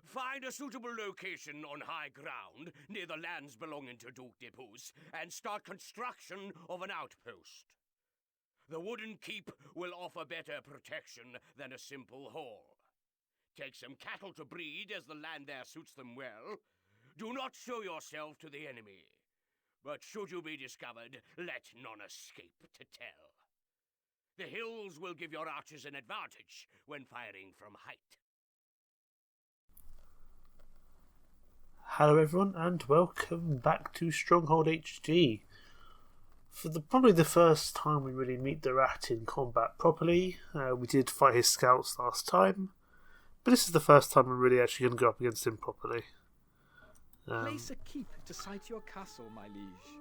Find a suitable location on high ground near the lands belonging to Duke de Puce and start construction of an outpost. The wooden keep will offer better protection than a simple hall. Take some cattle to breed as the land there suits them well. Do not show yourself to the enemy. But should you be discovered, let none escape to tell. The hills will give your archers an advantage when firing from height. Hello everyone and welcome back to Stronghold HD. For probably the first time we really meet the rat in combat properly. We did fight his scouts last time, but this is the first time we're really actually going to go up against him properly. Place a keep to sight your castle, my liege.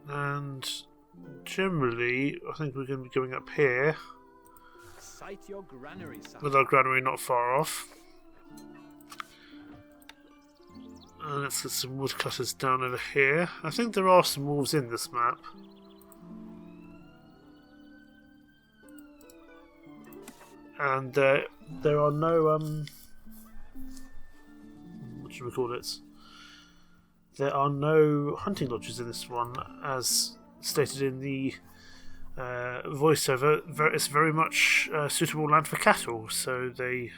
And generally, I think we're going to be going up here. Sight your granary, sire. With our granary not far off. And let's get some woodcutters down over here. I think there are some wolves in this map. And there are no what should we call it? There are no hunting lodges in this one, as stated in the voiceover. It's very much suitable land for cattle, so they.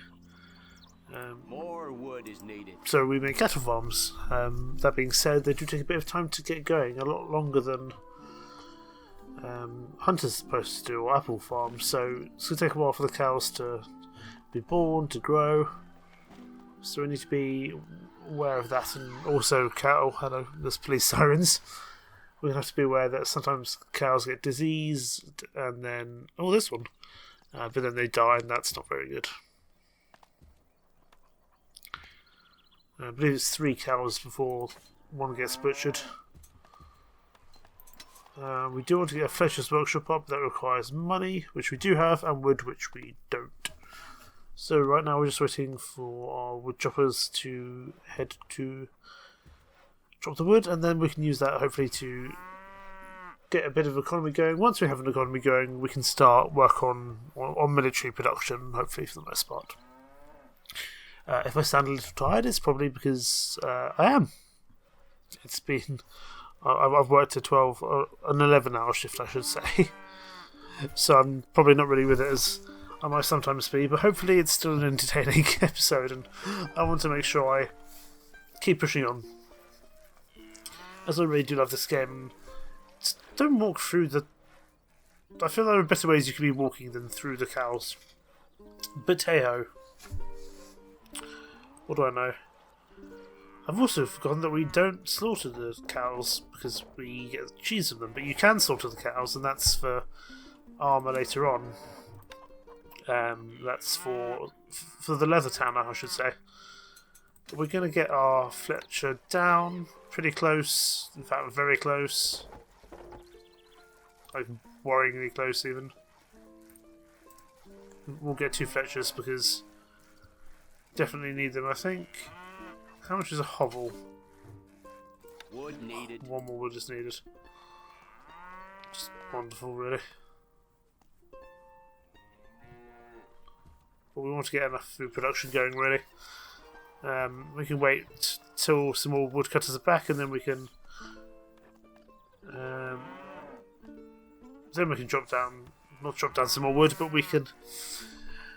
More wood is needed. So we make cattle farms. That being said, they do take a bit of time to get going, a lot longer than hunters are supposed to do, or apple farms. So it's going to take a while for the cows to be born, to grow. So we need to be aware of that, and also cattle. Hello, there's police sirens. We have to be aware that sometimes cows get disease, and then this one, but then they die, and that's not very good. I believe it's 3 cows before one gets butchered. We do want to get a Fletcher's Workshop up. That requires money, which we do have, and wood, which we don't. So right now we're just waiting for our wood choppers to head to chop the wood, and then we can use that hopefully to get a bit of economy going. Once we have an economy going, we can start work on military production, hopefully for the most part. If I sound a little tired, it's probably because I am. It's been... I've worked an 11-hour shift, I should say. So I'm probably not really with it as I might sometimes be, but hopefully it's still an entertaining episode, and I want to make sure I keep pushing on. As I really do love this game, don't walk through the... I feel there are better ways you could be walking than through the cows. But hey-ho. What do I know? I've also forgotten that we don't slaughter the cows because we get cheese from them, but you can slaughter the cows, and that's for armour later on. That's for the leather tanner, I should say. But we're going to get our Fletcher down pretty close. In fact, very close. Like worryingly close, even. We'll get 2 Fletchers because definitely need them, I think. How much is a hovel? Wood needed. 1 more wood is needed. Just wonderful, really. But we want to get enough food production going, really. We can wait till some more woodcutters are back, and then we can not drop down some more wood, but we can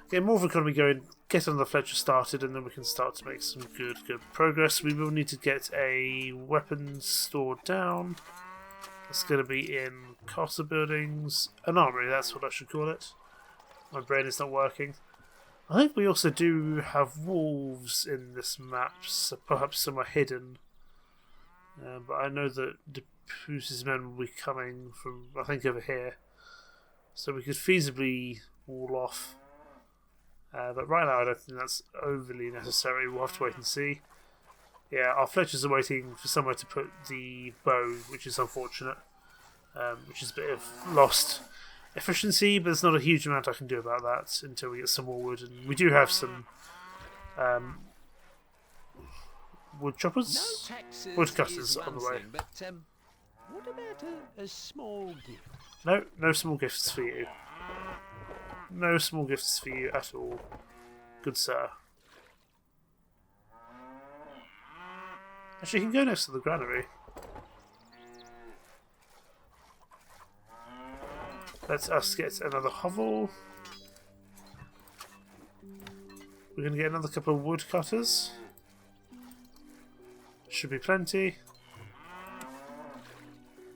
get more of an economy going, get on the Fletcher started, and then we can start to make some good progress. We will need to get a weapons store down. It's going to be in castle buildings. An armory, that's what I should call it. My brain is not working. I think we also do have wolves in this map, so perhaps some are hidden. But I know that Puce's men will be coming from, I think, over here. So we could feasibly wall off. But right now I don't think that's overly necessary. We'll have to wait and see. Yeah, our Fletchers are waiting for somewhere to put the bow, which is unfortunate. Which is a bit of lost efficiency, but there's not a huge amount I can do about that until we get some more wood. And we do have some wood choppers? Wood cutters on the way. But, what about a small gift? No small gifts for you. No small gifts for you at all, good sir. Actually, you can go next to the granary. Let us get another hovel. We're going to get another couple of woodcutters. Should be plenty.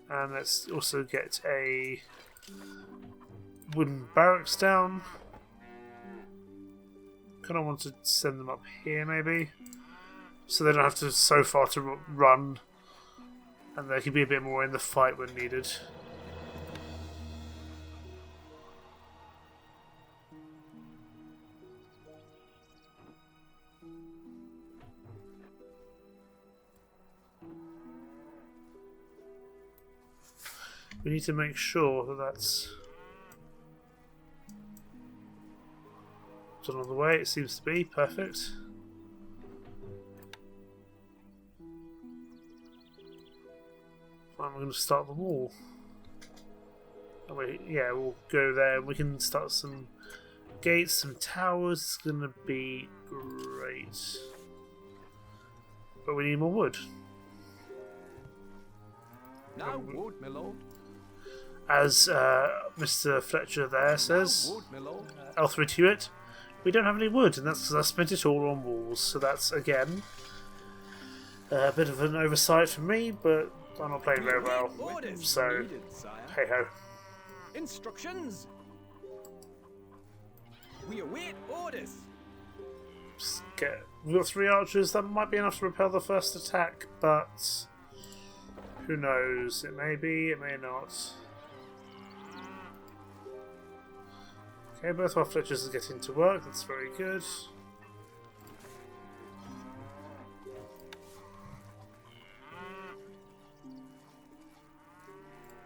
And let's also get a wooden barracks down. Kind of want to send them up here maybe, so they don't have to so far to run, and they can be a bit more in the fight when needed. We need to make sure that that's done all the way. It seems to be perfect. Fine, we're going to start the wall. Oh, wait, yeah, we'll go there. We can start some gates, some towers. It's going to be great. But we need more wood. Now wood, my lord. As Mr. Fletcher there says, Wood, my lord. Alfred Hewitt, we don't have any wood, and that's because I spent it all on walls. So that's, again, a bit of an oversight for me, but I'm not playing very well. Orders So, needed, sire. hey ho. Instructions. We await orders. We've got 3 archers. That might be enough to repel the first attack, but who knows? It may be, it may not. Okay, both our Fletchers are getting to work. That's very good.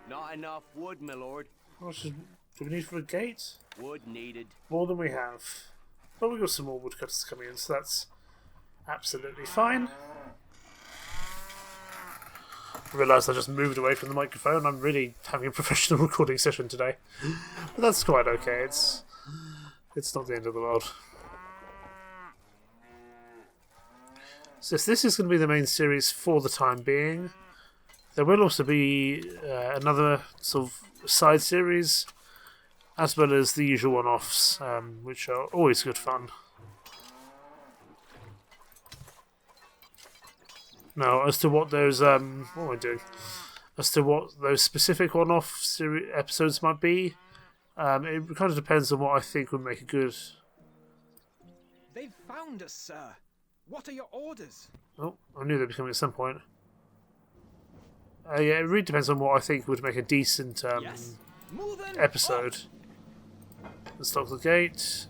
Not enough wood, my lord. How much do we need for a gate? Wood needed. More than we have. But we've got some more woodcutters coming in, so that's absolutely fine. I realised I just moved away from the microphone. I'm really having a professional recording session today. But that's quite okay. It's not the end of the world. So this is going to be the main series for the time being. There will also be another sort of side series, as well as the usual one-offs, which are always good fun. Now, as to what those what am I doing? As to what those specific one-off episodes might be, it kind of depends on what I think would make a good. They've found us, sir. What are your orders? Oh, I knew they'd be coming at some point. Yeah, it really depends on what I think would make a decent Yes. Moving episode. Let's lock the gate.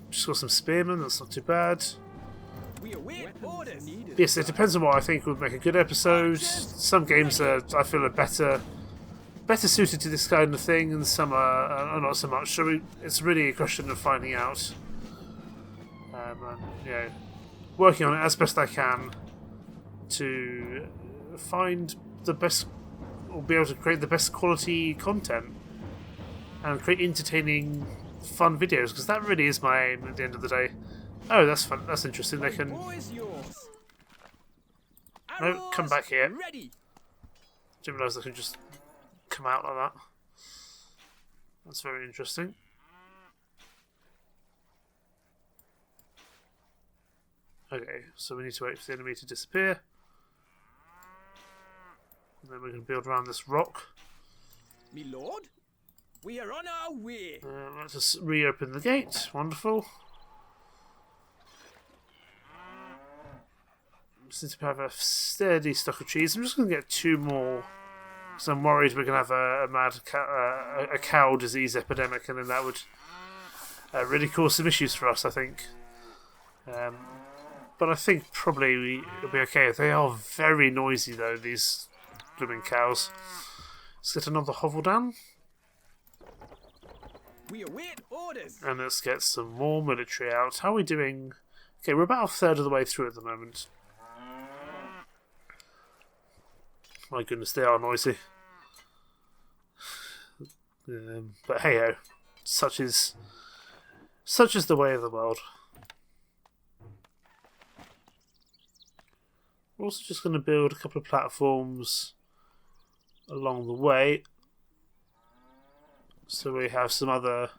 Just got some spearmen. That's not too bad. We await orders. Needed, Yes, it depends on what I think would make a good episode. Some games I feel are better suited to this kind of thing, and some are not so much. So it's really a question of finding out. And, working on it as best I can to find the best, or be able to create the best quality content and create entertaining, fun videos, because that really is my aim at the end of the day. Oh, that's fun. That's interesting. They can. No, come back here. Ready. Didn't realise they could just come out like that. That's very interesting. Okay, so we need to wait for the enemy to disappear. And then we can build around this rock. Me lord, we are on our way. Let's just reopen the gate. Wonderful. Since we have a steady stock of cheese, I'm just going to get 2 more. Because I'm worried we're going to have a cow disease epidemic, and then that would really cause some issues for us, I think. But I think probably it'll be okay. They are very noisy, though, these blooming cows. Let's get another hovel down. We await orders. And let's get some more military out. How are we doing? Okay, we're about a third of the way through at the moment. My goodness, they are noisy. But hey ho, such is the way of the world. We're also just going to build a couple of platforms along the way, so we have some other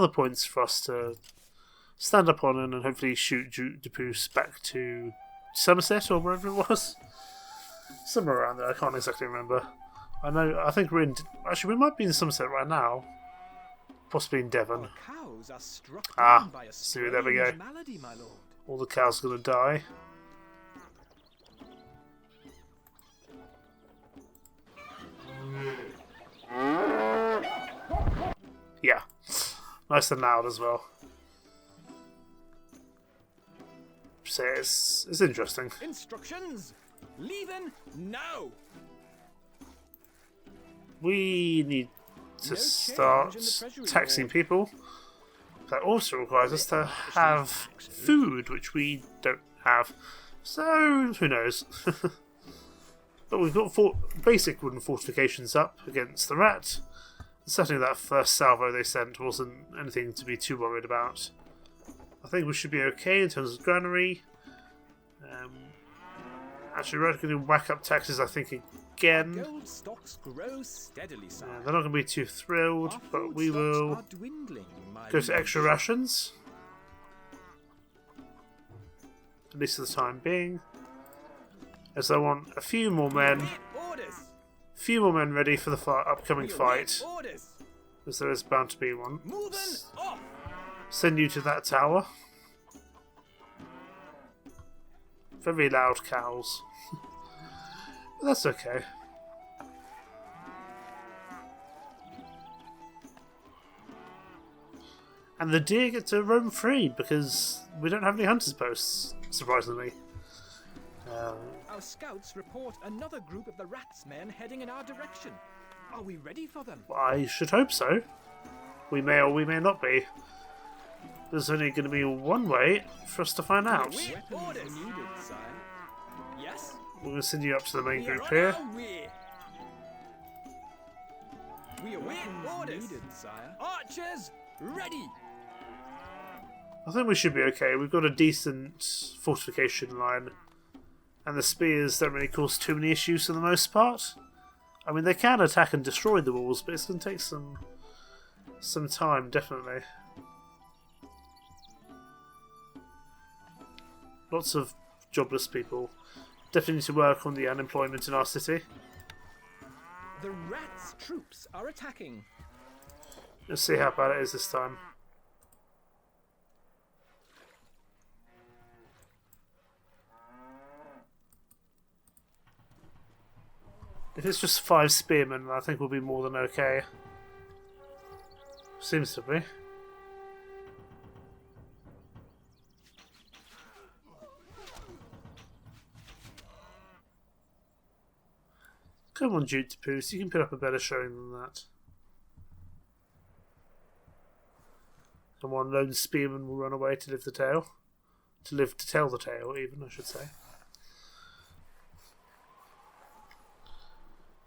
points for us to stand up on and hopefully shoot Duke de Poos back to Somerset or wherever it was. Somewhere around there, I can't exactly remember. I think we're in... Actually, we might be in Somerset right now. Possibly in Devon. Cows are struck Ah, down by a see, there we go. strange malady, my lord. All the cows are going to die. Yeah. Nice and loud as well. So it's interesting. Instructions. Leaving now. We need to No start change in the treasury, taxing Lord. people. That also requires us to have food, which we don't have. So, who knows? But we've got basic wooden fortifications up against the rat. Certainly that first salvo they sent wasn't anything to be too worried about. I think we should be okay in terms of granary. Actually, we're going to whack up taxes, I think, again. Gold stocks grow steadily, sire. They're not going to be too thrilled, Our but food we stocks will are dwindling, my go to lord. extra rations. At least for the time being. As I want a few more men. Orders. Few more men ready for the upcoming We await fight. Orders. As there is bound to be one. Moving off. Send you to that tower. Very loud cows. But that's okay. And the deer get to roam free because we don't have any hunters posts, surprisingly. Our scouts report another group of the rats men heading in our direction. Are we ready for them? I should hope so. We may or we may not be. There's only going to be one way for us to find out. We orders needed, sire. Yes. We're going to send you up to the main We are group on here. our way. We await orders. Needed, sire. Archers, ready. I think we should be okay. We've got a decent fortification line. And the spears don't really cause too many issues for the most part. I mean, they can attack and destroy the walls, but it's going to take some time, definitely. Lots of jobless people. Definitely need to work on the unemployment in our city. The rats' troops are attacking. Let's see how bad it is this time. If it's just 5 spearmen, I think we'll be more than okay. Seems to be. Come on, Duke de Poos, you can put up a better showing than that. Come on, lone spearman will run away to live the tale. To live to tell the tale, even, I should say.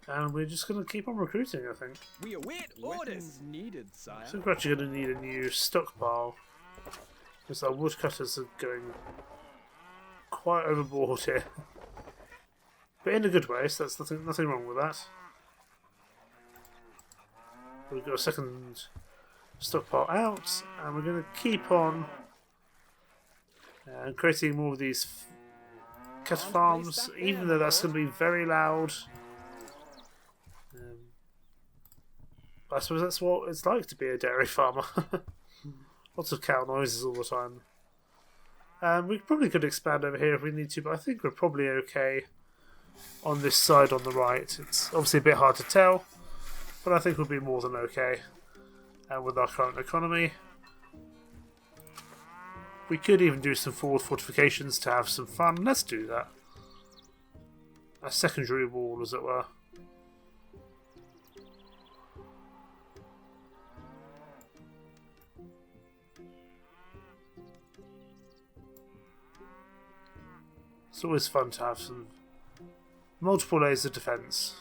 And we're just going to keep on recruiting, I think. We await orders. Needed, sire. I think we're actually going to need a new stockpile. Because our woodcutters are going quite overboard here. But in a good way, so that's nothing wrong with that. We've got a second stockpile out, and we're going to keep on creating more of these cattle farms, even though that's going to be very loud. I suppose that's what it's like to be a dairy farmer. Lots of cow noises all the time. We probably could expand over here if we need to, but I think we're probably okay on this side on the right. It's obviously a bit hard to tell, but I think we'll be more than okay with our current economy. We could even do some forward fortifications to have some fun. Let's do that. A secondary wall, as it were. It's always fun to have some multiple layers of defence.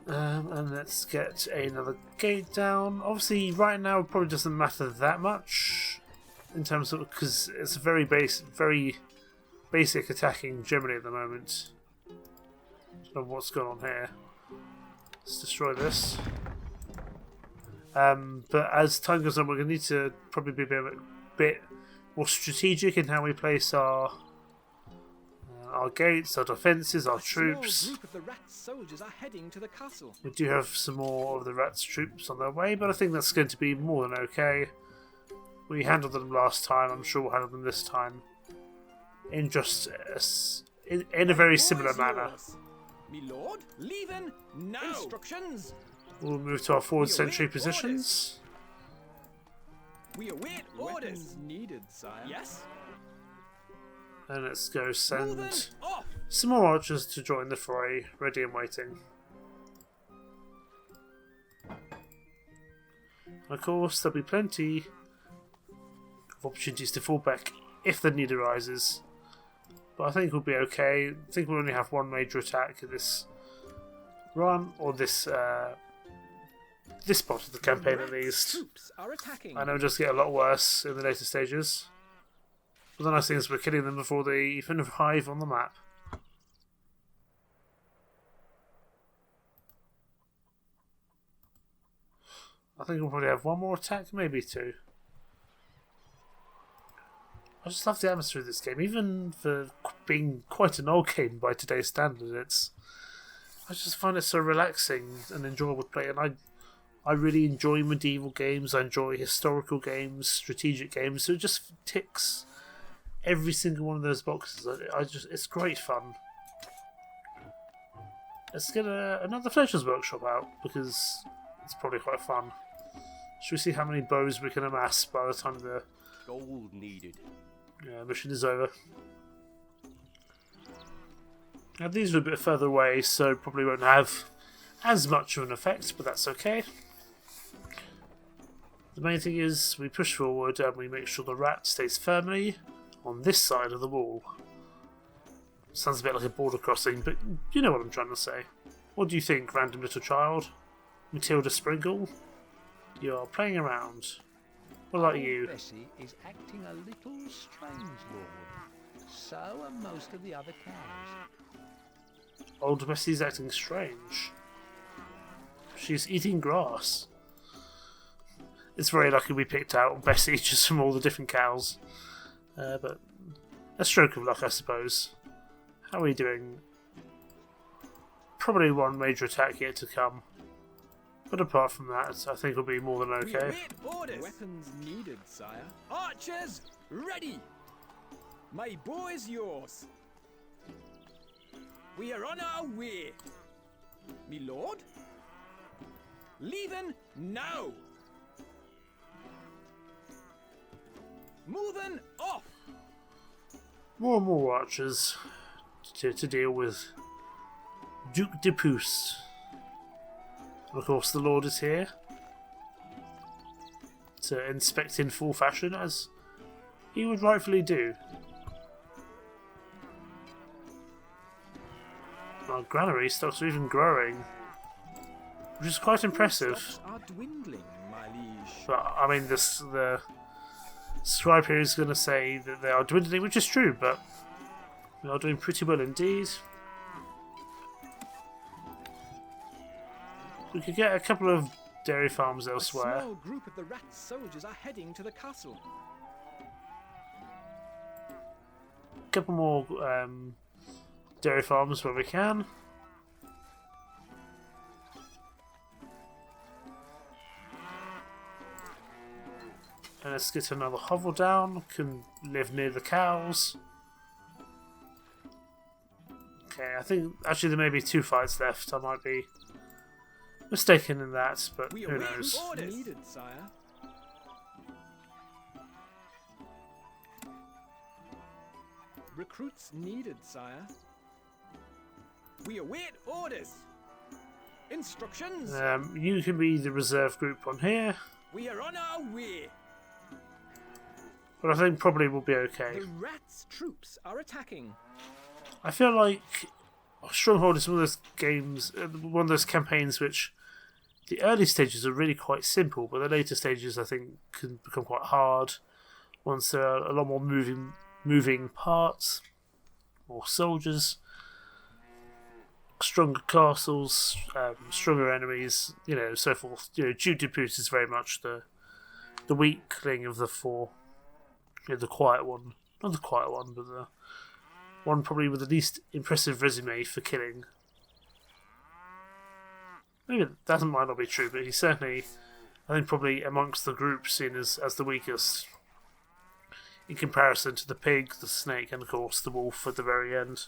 And let's get another gate down. Obviously, right now it probably doesn't matter that much in terms of because it's a very basic attacking generally at the moment. I don't know what's going on here. Let's destroy this. But as time goes on, we're going to need to probably be a bit more strategic in how we place our gates, our defences, our troops. A small group of the Rats soldiers are heading to the castle. We do have some more of the Rats troops on their way, but I think that's going to be more than okay. We handled them last time. I'm sure we'll handle them this time in just in a very similar manner. Me lord, leaving now. Instructions. We'll move to our forward sentry positions. We await orders. Needed, sire. Yes. And let's go send some more archers to join the fray, ready and waiting. Of course, there'll be plenty of opportunities to fall back if the need arises. But I think we'll be okay. I think we'll only have one major attack in this run, or this part of the campaign at least. I know it'll just get a lot worse in the later stages. But the nice thing is we're killing them before they even arrive on the map. I think we'll probably have one more attack, maybe two. I just love the atmosphere of this game, even for being quite an old game by today's standards. I just find it so relaxing and enjoyable to play, and I really enjoy medieval games. I enjoy historical games, strategic games. So it just ticks every single one of those boxes. It's great fun. Let's get another Fletcher's Workshop out because it's probably quite fun. Should we see how many bows we can amass by the time the gold needed mission is over? Now these are a bit further away, so probably won't have as much of an effect, but that's okay. The main thing is we push forward and we make sure the rat stays firmly on this side of the wall. Sounds a bit like a border crossing, but you know what I'm trying to say. What do you think, random little child? Matilda Springle? You're playing around. What about you? Bessie is acting a little strange, Lord. So are most of the other cows. Old Bessie's acting strange. She's eating grass. It's very lucky we picked out Bessie just from all the different cows. But a stroke of luck, I suppose. How are we doing? Probably one major attack yet to come. But apart from that, I think we'll be more than okay. Orders. Weapons needed, sire. Archers, ready! My bow is yours. We are on our way. Me lord? Leaving now. Moving off. More and more archers to deal with Duke de Pouce. Of course, the Lord is here to inspect in full fashion, as he would rightfully do. Our granary stocks are even growing, which is quite impressive. Are dwindling, my liege. But I mean, the scribe here is going to say that they are dwindling, which is true, but we are doing pretty well indeed. We could get a couple of dairy farms elsewhere. A small group of the rat soldiers are heading to the castle. A couple more dairy farms where we can. And let's get another hovel down. Can live near the cows. Okay, I think actually there may be 2 fights left. I might be mistaken in that, but who knows? Orders. Needed, sire. Recruits needed, sire. We await orders. Instructions. You can be the reserve group on here. We are on our way. But I think probably we'll be okay. The rats' troops are attacking. I feel like Stronghold is one of those games, one of those campaigns which the early stages are really quite simple, but the later stages I think can become quite hard once there are a lot more moving parts, more soldiers, stronger castles, stronger enemies, so forth. Duke Depute is very much the weakling of the four. The quiet one. Not the quiet one, but the one probably with the least impressive resume for killing. Maybe that might not be true, but he's certainly, I think, probably amongst the group seen as the weakest in comparison to the pig, the snake, and of course the wolf at the very end.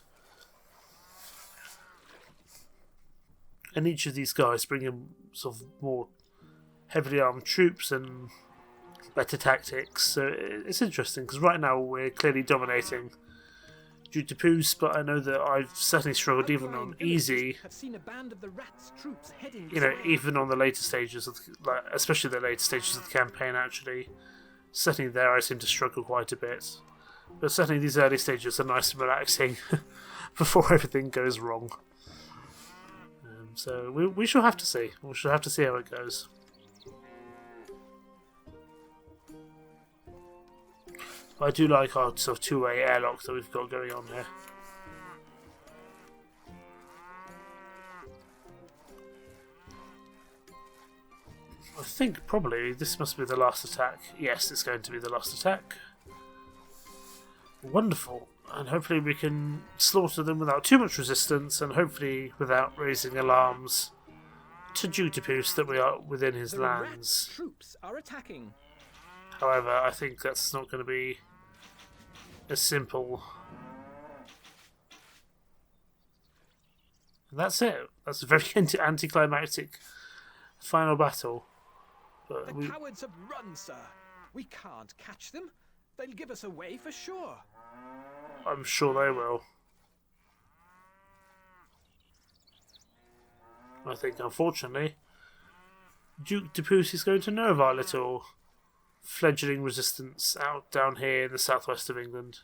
And each of these guys bring in sort of more heavily armed troops and better tactics. So it's interesting because right now we're clearly dominating Duke de Pouce, but I know that I've certainly struggled even on easy. Have seen a band of the rats' troops heading. Even on the later stages of, especially the later stages of the campaign. Actually, certainly there I seem to struggle quite a bit. But certainly these early stages are nice and relaxing before everything goes wrong. So we shall have to see. We shall have to see how it goes. But I do like our sort of two-way airlock that we've got going on here. I think probably this must be the last attack. Yes, it's going to be the last attack. Wonderful. And hopefully we can slaughter them without too much resistance, and hopefully without raising alarms to Duke de Pouce that we are within his lands. Troops are attacking. However, I think that's not going to be as simple. And that's it. That's a very anticlimactic final battle. But The cowards have run, sir. We can't catch them. They'll give us away for sure. I'm sure they will. I think, unfortunately, Duke de Pouce is going to know of our little fledgling resistance out down here in the southwest of England.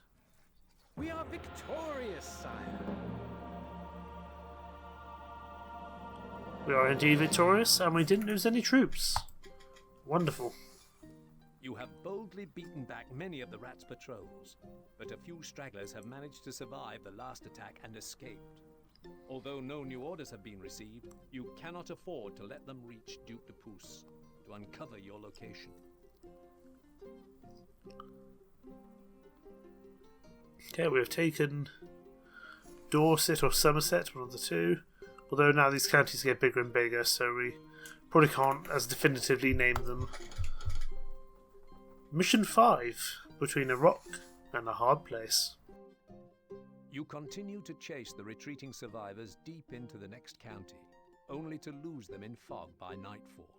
We are victorious, sire. We are indeed victorious, and we didn't lose any troops. Wonderful. You have boldly beaten back many of the rats' patrols, but a few stragglers have managed to survive the last attack and escaped. Although no new orders have been received, you cannot afford to let them reach Duke de Pouce to uncover your location. Okay, we have taken Dorset or Somerset, one of the two. Although now these counties get bigger and bigger, so we probably can't as definitively name them. Mission 5, between a rock and a hard place. You continue to chase the retreating survivors deep into the next county, only to lose them in fog by nightfall.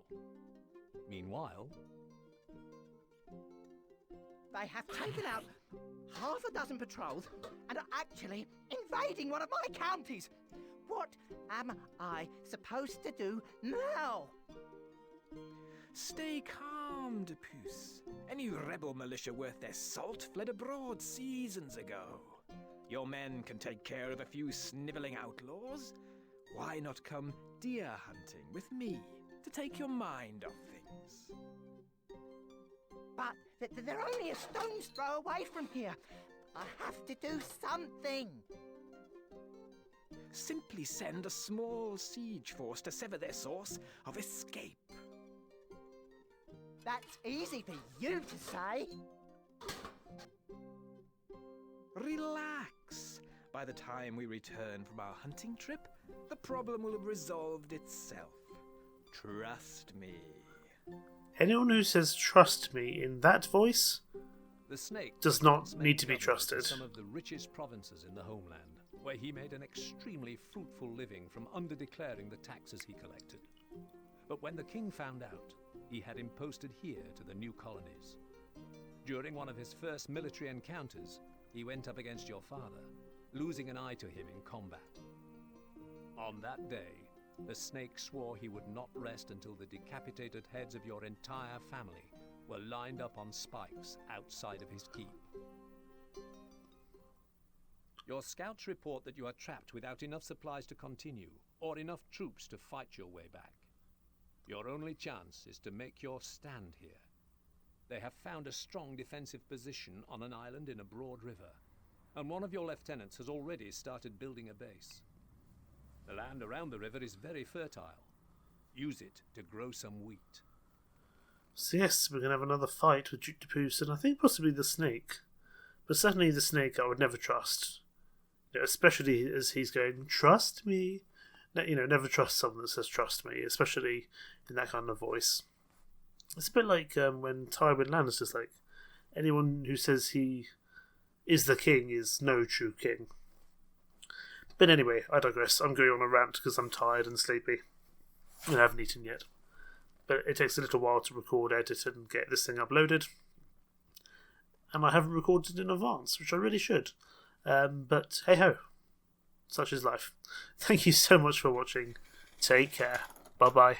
Meanwhile, they have taken out half a dozen patrols and are actually invading one of my counties. What am I supposed to do now? Stay calm, de Pouce. Any rebel militia worth their salt fled abroad seasons ago. Your men can take care of a few snivelling outlaws. Why not come deer hunting with me to take your mind off things? But they're only a stone's throw away from here. I have to do something. Simply send a small siege force to sever their source of escape. That's easy for you to say. Relax. By the time we return from our hunting trip, the problem will have resolved itself. Trust me. Anyone who says trust me in that voice the snake does not once made need to be governor trusted. Some of the richest provinces in the homeland, where he made an extremely fruitful living from underdeclaring the taxes he collected. But when the king found out, he had him posted here to the new colonies. During one of his first military encounters, he went up against your father, losing an eye to him in combat. On that day, the snake swore he would not rest until the decapitated heads of your entire family were lined up on spikes outside of his keep. Your scouts report that you are trapped without enough supplies to continue, or enough troops to fight your way back. Your only chance is to make your stand here. They have found a strong defensive position on an island in a broad river, and one of your lieutenants has already started building a base. The land around the river is very fertile. Use it to grow some wheat. So yes, we're going to have another fight with Duke de Pouce, and I think possibly the snake. But certainly the snake I would never trust. You know, especially as he's going, trust me. You know, never trust someone that says trust me, especially in that kind of voice. It's a bit like when Tywin Lannister's like, anyone who says he is the king is no true king. But anyway, I digress. I'm going on a rant because I'm tired and sleepy. And I haven't eaten yet. But it takes a little while to record, edit, and get this thing uploaded. And I haven't recorded in advance, which I really should. But hey-ho. Such is life. Thank you so much for watching. Take care. Bye-bye.